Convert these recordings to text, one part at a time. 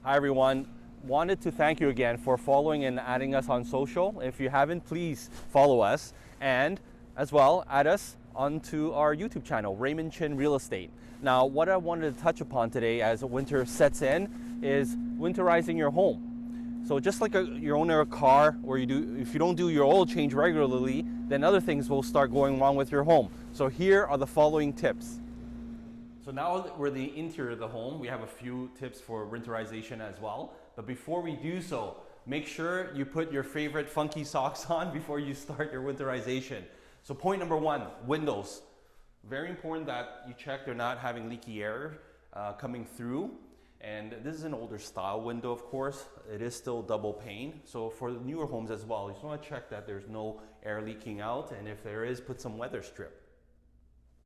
Hi everyone. Wanted to thank you again for following and adding us on social. If you haven't, please follow us and as well add us onto our YouTube channel, Raymond Chin Real Estate. Now, what I wanted to touch upon today as winter sets in is winterizing your home. So just like you own a car where if you don't do your oil change regularly, then other things will start going wrong with your home. So here are the following tips. So now that we're the interior of the home, we have a few tips for winterization as well. But before we do so, make sure you put your favorite funky socks on before you start your winterization. So point number one, windows. Very important that you check they're not having leaky air coming through. And this is an older style window, of course. It is still double pane. So for the newer homes as well, you just want to check that there's no air leaking out. And if there is, put some weather strip.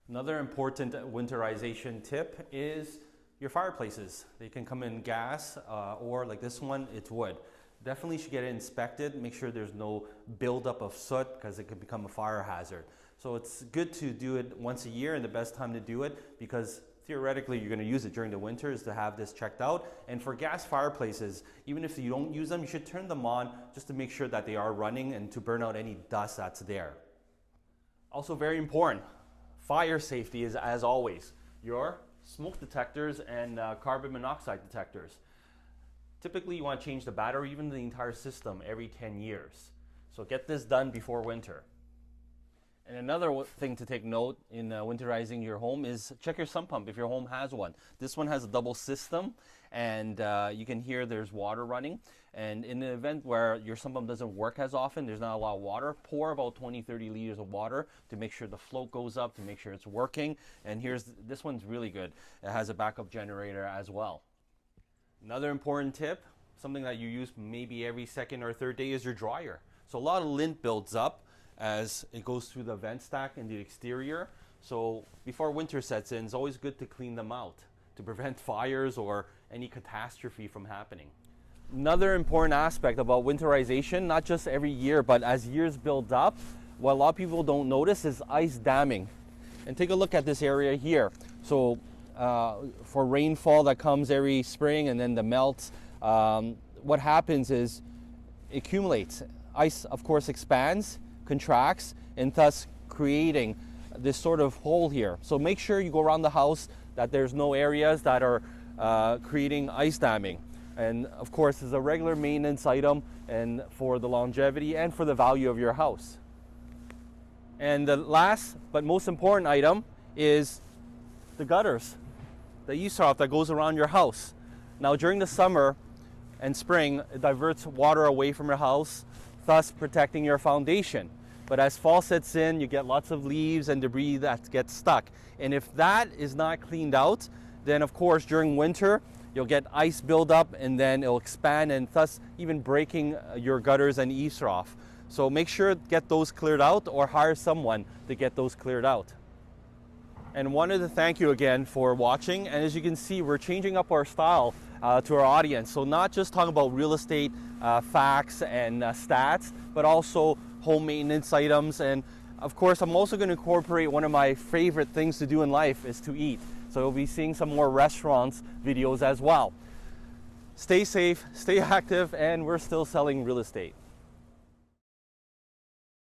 Another important winterization tip is your fireplaces. They can come in gas or like this one, it's wood. Definitely should get it inspected. Make sure there's no buildup of soot because it could become a fire hazard. So it's good to do it once a year, and the best time to do it, because theoretically you're going to use it during the winter, is to have this checked out. And for gas fireplaces, even if you don't use them, you should turn them on just to make sure that they are running and to burn out any dust that's there. Also very important, fire safety is, as always, your smoke detectors and carbon monoxide detectors. Typically you want to change the battery, even the entire system, every 10 years. So get this done before winter. And another thing to take note in winterizing your home is check your sump pump if your home has one. This one has a double system, and you can hear there's water running. And in the event where your sump pump doesn't work as often, there's not a lot of water, pour about 20-30 liters of water to make sure the flow goes up, to make sure it's working. And this one's really good. It has a backup generator as well. Another important tip, something that you use maybe every second or third day, is your dryer. So a lot of lint builds up as it goes through the vent stack in the exterior. So before winter sets in, it's always good to clean them out to prevent fires or any catastrophe from happening. Another important aspect about winterization, not just every year, but as years build up, what a lot of people don't notice is ice damming. And take a look at this area here. So for rainfall that comes every spring and then the melts, what happens is it accumulates. Ice, of course, expands, contracts, and thus creating this sort of hole here. So make sure you go around the house that there's no areas that are creating ice damming. And of course, it's a regular maintenance item, and for the longevity and for the value of your house. And the last but most important item is the gutters, the eavesdrop that goes around your house. Now during the summer and spring, it diverts water away from your house, thus protecting your foundation. But as fall sets in, you get lots of leaves and debris that gets stuck. And if that is not cleaned out, then of course during winter, you'll get ice buildup and then it'll expand and thus even breaking your gutters and eavesdrop. So make sure to get those cleared out or hire someone to get those cleared out. And wanted to thank you again for watching. And as you can see, we're changing up our style to our audience. So not just talking about real estate facts and stats, but also home maintenance items. And of course, I'm also going to incorporate one of my favorite things to do in life is to eat. So you'll be seeing some more restaurants videos as well. Stay safe, stay active, and we're still selling real estate.